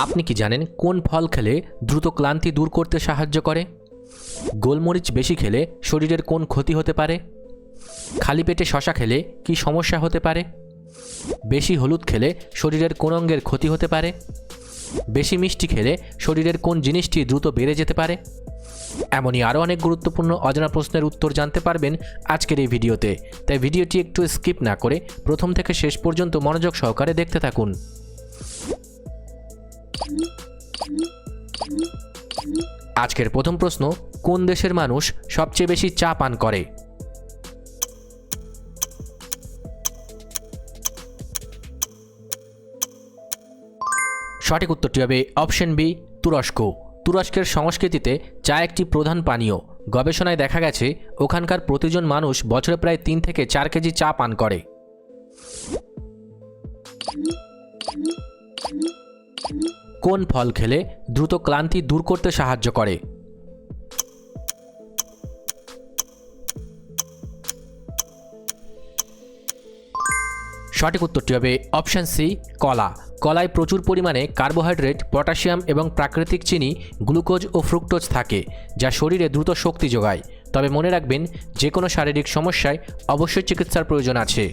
আপনি কি জানেন কোন ফল খেলে দ্রুত ক্লান্তি দূর করতে সাহায্য করে? গোলমরিচ বেশি খেলে শরীরের কোন ক্ষতি হতে পারে? খালি পেটে শশা খেলে কি সমস্যা হতে পারে? বেশি হলুদ খেলে শরীরের কোন অঙ্গের ক্ষতি হতে পারে? বেশি মিষ্টি খেলে শরীরের কোন জিনিসটি দ্রুত বেড়ে যেতে পারে? এমনই আরও অনেক গুরুত্বপূর্ণ অজানা প্রশ্নের উত্তর জানতে পারবেন আজকের এই ভিডিওতে। তাই ভিডিওটি একটু স্কিপ না করে প্রথম থেকে শেষ পর্যন্ত মনোযোগ সহকারে দেখতে থাকুন। আজকের প্রথম প্রশ্ন, কোন দেশের মানুষ সবচেয়ে বেশি চা পান করে? সঠিক উত্তরটি হবে অপশন বি, তুরস্ক। তুরস্কের সংস্কৃতিতে চা একটি প্রধান পানীয়। গবেষণায় দেখা গেছে ওখানকার প্রতিজন মানুষ বছরে প্রায় 3 থেকে 4 কেজি চা পান করে। কোন ফল খেলে দ্রুত ক্লান্তি দূর করতে সাহায্য করে? সঠিক উত্তরটি হবে অপশন সি, কলা। কলায় প্রচুর পরিমাণে কার্বোহাইড্রেট, পটাশিয়াম এবং প্রাকৃতিক চিনি, গ্লুকোজ ও ফ্রুক্টোজ থাকে, যা শরীরে দ্রুত শক্তি যোগায়। তবে মনে রাখবেন, যে কোনো শারীরিক সমস্যায় অবশ্যই চিকিৎসার প্রয়োজন আছে।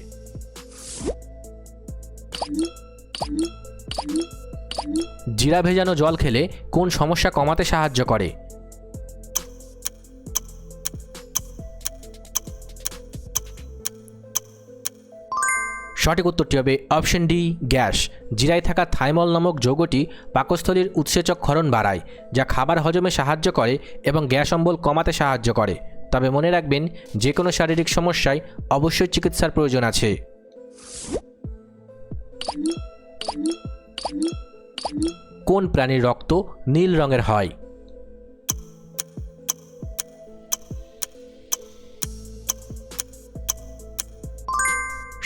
জিরা ভেজানো জল খেলে কোন সমস্যা কমাতে সাহায্য করে? সঠিক উত্তরটি হবে অপশন ডি, গ্যাস। জিরায় থাকা থাইমল নামক যৌগটি পাকস্থলীর উৎসেচক ক্ষরণ বাড়ায়, যা খাবার হজমে সাহায্য করে এবং গ্যাস অম্বল কমাতে সাহায্য করে। তবে মনে রাখবেন, যে কোনো শারীরিক সমস্যায় অবশ্যই চিকিৎসার প্রয়োজন আছে। কোন প্রাণীর রক্ত নীল রঙের হয়?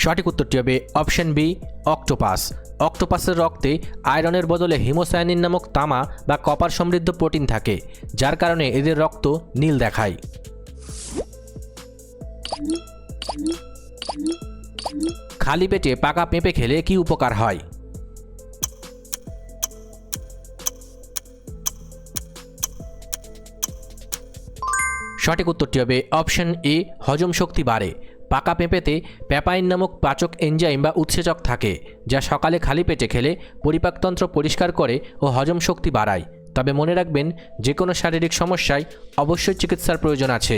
সঠিক উত্তরটি হবে অপশন বি, অক্টোপাস। অক্টোপাসের রক্তে আয়রনের বদলে হিমোসায়ানিন নামক তামা বা কপার সমৃদ্ধ প্রোটিন থাকে, যার কারণে এদের রক্ত নীল দেখায়। খালি পেটে পাকা পেঁপে খেলে কি উপকার হয়? সঠিক উত্তরটি হবে অপশন এ, হজম শক্তি বাড়ে। পাকা পেঁপেতে প্যাপাইন নামক পাচক এনজাইম বা উৎসেচক থাকে, যা সকালে খালি পেটে খেলে পরিপাকতন্ত্র পরিষ্কার করে ও হজম শক্তি বাড়ায়। তবে মনে রাখবেন, যে কোনো শারীরিক সমস্যায় অবশ্যই চিকিৎসার প্রয়োজন আছে।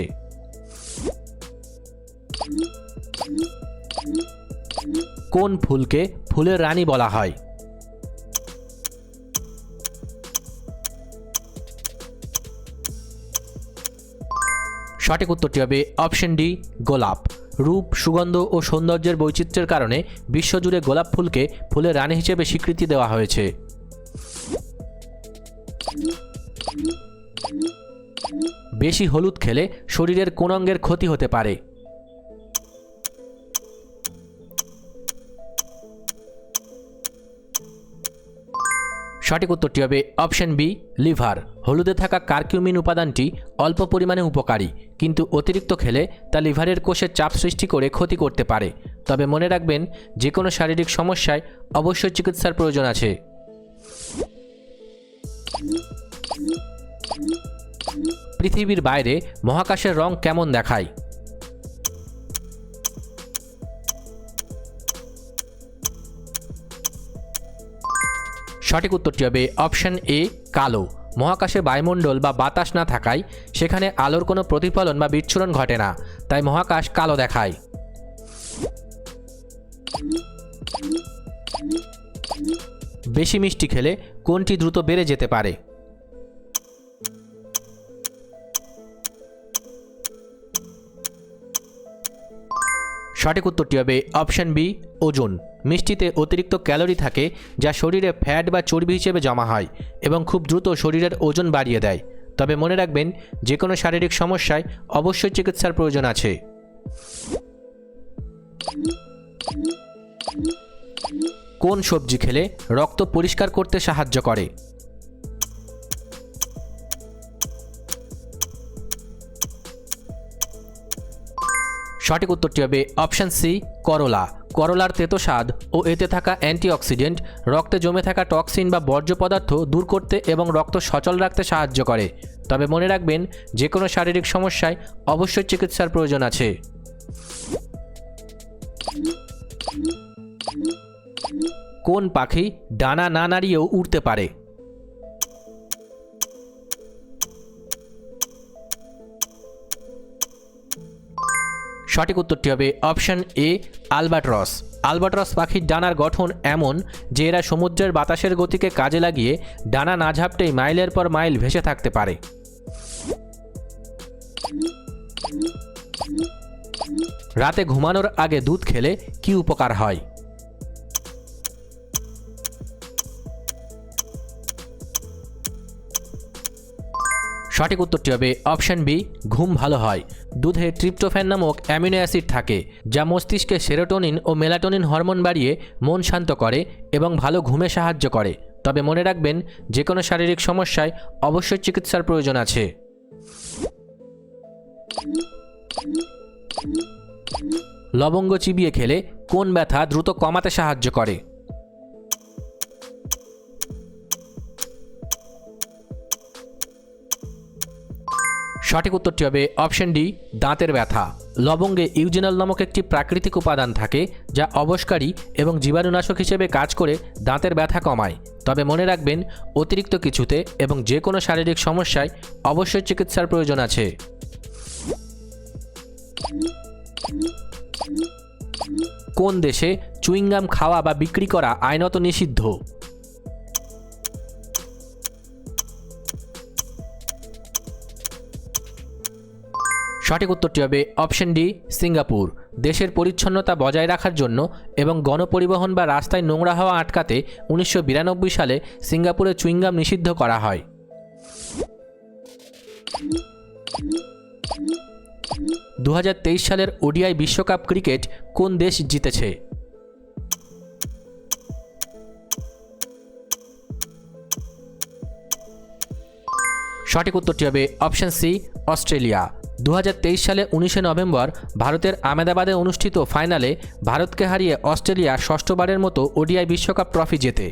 কোন ফুলকে ফুলের রানী বলা হয়? সঠিক উত্তরটি হবে অপশন ডি, গোলাপ। রূপ, সুগন্ধ ও সৌন্দর্যের বৈচিত্র্যের কারণে বিশ্বজুড়ে গোলাপ ফুলকে ফুলের রানী হিসেবে স্বীকৃতি দেওয়া হয়েছে। বেশি হলুদ খেলে শরীরের কোন অঙ্গের ক্ষতি হতে পারে? সঠিক উত্তরটি হবে অপশন বি, লিভার। হলুদে থাকা কারকিউমিন উপাদানটি অল্প পরিমাণে উপকারী, কিন্তু অতিরিক্ত খেলে তা লিভারের কোষে চাপ সৃষ্টি করে ক্ষতি করতে পারে। তবে মনে রাখবেন, যে কোনো শারীরিক সমস্যায় অবশ্যই চিকিৎসার প্রয়োজন আছে। পৃথিবীর বাইরে মহাকাশের রং কেমন দেখায়? সঠিক উত্তরটি হবে অপশন এ, কালো। মহাকাশে বায়ুমণ্ডল বা বাতাস না থাকায় সেখানে আলোর কোনো প্রতিফলন বা বিচ্ছুরণ ঘটে না, তাই মহাকাশ কালো দেখায়। বেশি মিষ্টি খেলে কোনটি দ্রুত বেড়ে যেতে পারে? সঠিক উত্তরটি হবে অপশন বি, ওজন। মিষ্টিতে অতিরিক্ত ক্যালোরি থাকে, যা শরীরে ফ্যাট বা চর্বি হিসেবে জমা হয় এবং খুব দ্রুত শরীরের ওজন বাড়িয়ে দেয়। তবে মনে রাখবেন, যে কোনো শারীরিক সমস্যায় অবশ্যই চিকিৎসার প্রয়োজন আছে। কোন সবজি খেলে রক্ত পরিষ্কার করতে সাহায্য করে? সঠিক উত্তরটি হবে অপশান সি, করলা। করলার তেতো স্বাদ ও এতে থাকা অ্যান্টিঅক্সিডেন্ট রক্তে জমে থাকা টক্সিন বা বর্জ্য পদার্থ দূর করতে এবং রক্ত সচল রাখতে সাহায্য করে। তবে মনে রাখবেন, যে কোনো শারীরিক সমস্যায় অবশ্যই চিকিৎসার প্রয়োজন আছে। কোন পাখি ডানা না নাড়িয়েও উড়তে পারে? সঠিক উত্তরটি হবে অপশান এ, আলবাট্রস। আলবাট্রস পাখির ডানার গঠন এমন যে এরা সমুদ্রের বাতাসের গতিকে কাজে লাগিয়ে ডানা না ঝাপটেই মাইলের পর মাইল ভেসে থাকতে পারে। রাতে ঘুমানোর আগে দুধ খেলে কি উপকার হয়? সঠিক উত্তরটি হবে অপশান বি, ঘুম ভালো হয়। দুধে ট্রিপ্টোফ্যান নামক অ্যামিনো অ্যাসিড থাকে, যা মস্তিষ্কে সেরোটোনিন ও মেলাটোনিন হরমোন বাড়িয়ে মন শান্ত করে এবং ভালো ঘুমে সাহায্য করে। তবে মনে রাখবেন, যে কোনো শারীরিক সমস্যায় অবশ্যই চিকিৎসার প্রয়োজন আছে। লবঙ্গ চিবিয়ে খেলে কোন ব্যথা দ্রুত কমাতে সাহায্য করে? সঠিক উত্তরটি হবে অপশন ডি, দাঁতের ব্যথা। লবঙ্গে ইউজেনল নামক একটি প্রাকৃতিক উপাদান থাকে, যা অবশকারী এবং জীবাণুনাশক হিসেবে কাজ করে দাঁতের ব্যথা কমায়। তবে মনে রাখবেন, অতিরিক্ত কিছুতে এবং যে কোনো শারীরিক সমস্যায় অবশ্যই চিকিৎসার প্রয়োজন আছে। কোন দেশে চুইংগাম খাওয়া বা বিক্রি করা আইনত নিষিদ্ধ? সঠিক উত্তরটি হবে অপশন ডি, সিঙ্গাপুর। দেশের পরিচ্ছন্নতা বজায় রাখার জন্য এবং গণপরিবহন বা রাস্তায় নোংরা হওয়া আটকাতে 1992 সালে সিঙ্গাপুরে চুইংগাম নিষিদ্ধ করা হয়। দু সালের ওডিআই বিশ্বকাপ ক্রিকেট কোন দেশ জিতেছে? সঠিক উত্তরটি হবে অপশন সি, অস্ট্রেলিয়া। 2023 সালে 19 নভেম্বর ভারতের আহমেদাবাদে অনুষ্ঠিত ফাইনালে ভারতকে হারিয়ে অস্ট্রেলিয়া ষষ্ঠবারের মতো ওডিআই বিশ্বকাপ ট্রফি জেতে।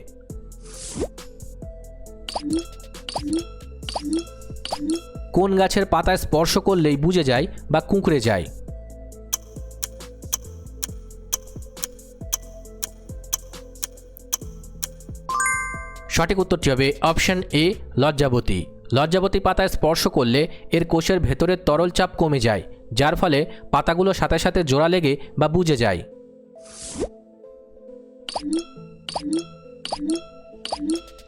কোন গাছের পাতায় স্পর্শ করলেই বুঝে যায় বা কুঁকড়ে যায়? সঠিক উত্তরটি হবে অপশন এ, লজ্জাবতী। লজ্জাবতী পাতায় স্পর্শ করলে এর কোষের ভেতরের তরল চাপ কমে যায়, যার ফলে পাতাগুলো সাথে সাথে জোড়া লেগে বা বুজে যায়।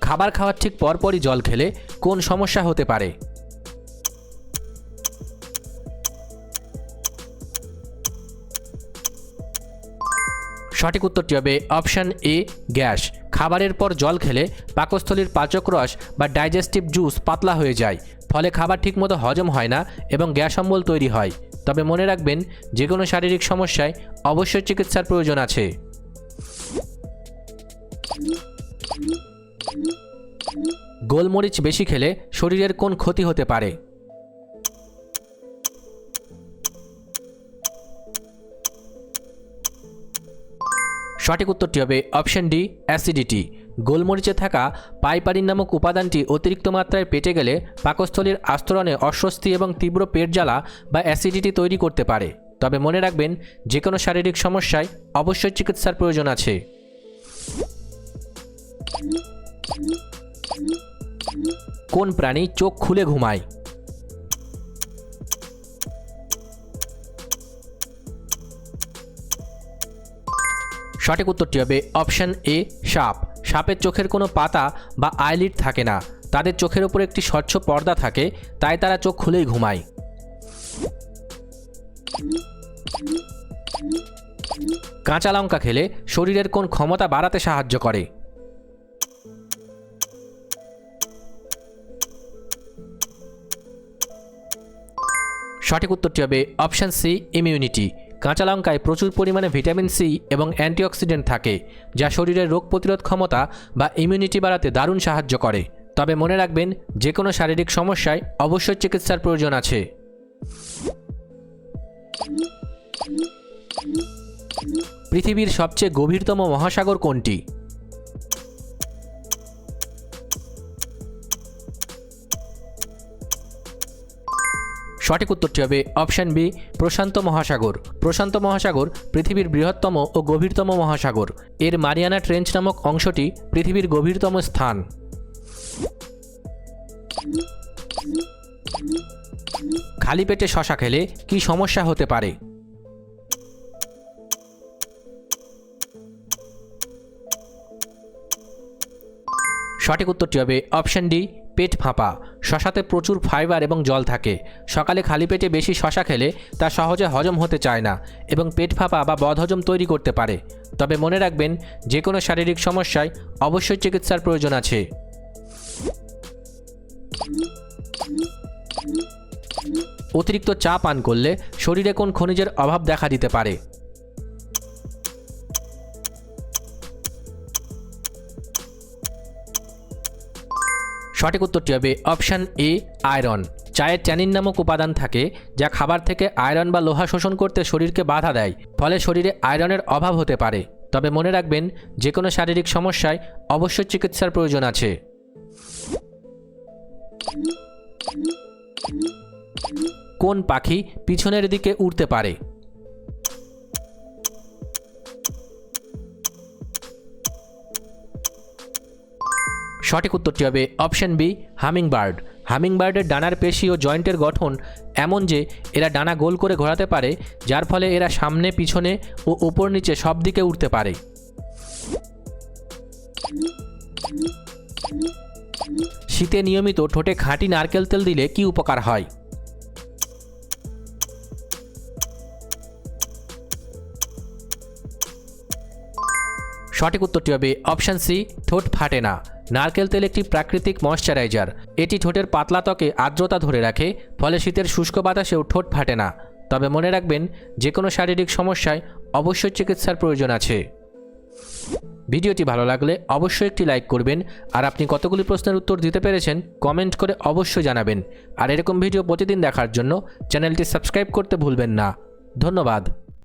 খাবার খাওয়ার ঠিক পরপরই জল খেলে কোন সমস্যা হতে পারে? সঠিক উত্তরটি হবে অপশন এ, গ্যাস। খাবারের পর জল খেলে পাকস্থলীর পাচক রস বা ডাইজেস্টিভ জুস পাতলা হয়ে যায়, ফলে খাবার ঠিকমতো হজম হয় না এবং গ্যাস অম্বল তৈরি হয়। তবে মনে রাখবেন, যে কোনো শারীরিক সমস্যায় অবশ্যই চিকিৎসার প্রয়োজন আছে। গোলমরিচ বেশি খেলে শরীরের কোন ক্ষতি হতে পারে? সঠিক উত্তরটি হবে অপশন ডি, অ্যাসিডিটি। গোলমরিচে থাকা পাইপারিন নামক উপাদানটি অতিরিক্ত মাত্রায় পেটে গেলে পাকস্থলীর আস্তরণে অস্বস্তি এবং তীব্র পেট জ্বালা বা অ্যাসিডিটি তৈরি করতে পারে। তবে মনে রাখবেন, যে কোনো শারীরিক সমস্যায় অবশ্যই চিকিৎসার প্রয়োজন আছে। কোন প্রাণী চোখ খুলে ঘুমায়? সঠিক উত্তরটি হবে অপশন এ, সাপ। সাপের চোখের কোনো পাতা বা আইলিড থাকে না, তাদের চোখের ওপর একটি স্বচ্ছ পর্দা থাকে, তাই তারা চোখ খুলেই ঘুমায়। কাঁচা লঙ্কা খেলে শরীরের কোন ক্ষমতা বাড়াতে সাহায্য করে? সঠিক উত্তরটি হবে অপশন সি, ইমিউনিটি। কাঁচা লঙ্কায় প্রচুর পরিমাণে ভিটামিন সি এবং অ্যান্টিঅক্সিডেন্ট থাকে, যা শরীরের রোগ প্রতিরোধ ক্ষমতা বা ইমিউনিটি বাড়াতে দারুণ সাহায্য করে। তবে মনে রাখবেন, যে কোনো শারীরিক সমস্যায় অবশ্যই চিকিৎসার প্রয়োজন আছে। পৃথিবীর সবচেয়ে গভীরতম মহাসাগর কোনটি? সঠিক উত্তরটি হবে অপশন বি, প্রশান্ত মহাসাগর। প্রশান্ত মহাসাগর পৃথিবীর বৃহত্তম ও গভীরতম মহাসাগর। এর মারিয়ানা ট্রেঞ্চ নামক অংশটি পৃথিবীর গভীরতম স্থান। খালি পেটে শশা খেলে কি সমস্যা হতে পারে? সঠিক উত্তরটি হবে অপশন ডি, পেট ফাঁপা। শশাতে প্রচুর ফাইবার এবং জল থাকে। সকালে খালি পেটে বেশি শশা খেলে তা সহজে হজম হতে চায় না এবং পেট ফাঁপা বা বদহজম তৈরি করতে পারে। তবে মনে রাখবেন, যে কোনো শারীরিক সমস্যায় অবশ্যই চিকিৎসার প্রয়োজন আছে। অতিরিক্ত চা পান করলে শরীরে কোন খনিজের অভাব দেখা দিতে পারে? সঠিক উত্তরটি হবে অপশান এ, আয়রন। চায়ে ট্যানিন নামক উপাদান থাকে যা খাবার থেকে আয়রন বা লোহা শোষণ করতে শরীরকে বাধা দেয়, ফলে শরীরে আয়রনের অভাব হতে পারে। তবে মনে রাখবেন, যে কোনো শারীরিক সমস্যায় অবশ্যই চিকিৎসার প্রয়োজন আছে। কোন পাখি পিছনের দিকে উড়তে পারে? সঠিক উত্তরটি হবে অপশন বি, হামিংবার্ড। হামিংবার্ডের ডানার পেশি ও জয়েন্টের গঠন এমন যে এরা ডানা গোল করে ঘোরাতে পারে, যার ফলে এরা সামনে, পিছনে ও উপর নিচে সব দিকে উড়তে পারে। শীতে নিয়মিত ঠোঁটে খাঁটি নারকেল তেল দিলে কি উপকার হয়? সঠিক উত্তরটি হবে অপশান সি, ঠোঁট ফাটে না। নারকেল তেল একটি প্রাকৃতিক ময়শ্চারাইজার। এটি ঠোঁটের পাতলা ত্বকে আর্দ্রতা ধরে রাখে, ফলে শীতের শুষ্ক বাতাসেও ঠোঁট ফাটে না। তবে মনে রাখবেন, যে কোনো শারীরিক সমস্যায় অবশ্যই চিকিৎসার প্রয়োজন আছে। ভিডিওটি ভালো লাগলে অবশ্যই একটি লাইক করবেন, আর আপনি কতগুলি প্রশ্নের উত্তর দিতে পেরেছেন কমেন্ট করে অবশ্যই জানাবেন। আর এরকম ভিডিও প্রতিদিন দেখার জন্য চ্যানেলটি সাবস্ক্রাইব করতে ভুলবেন না। ধন্যবাদ।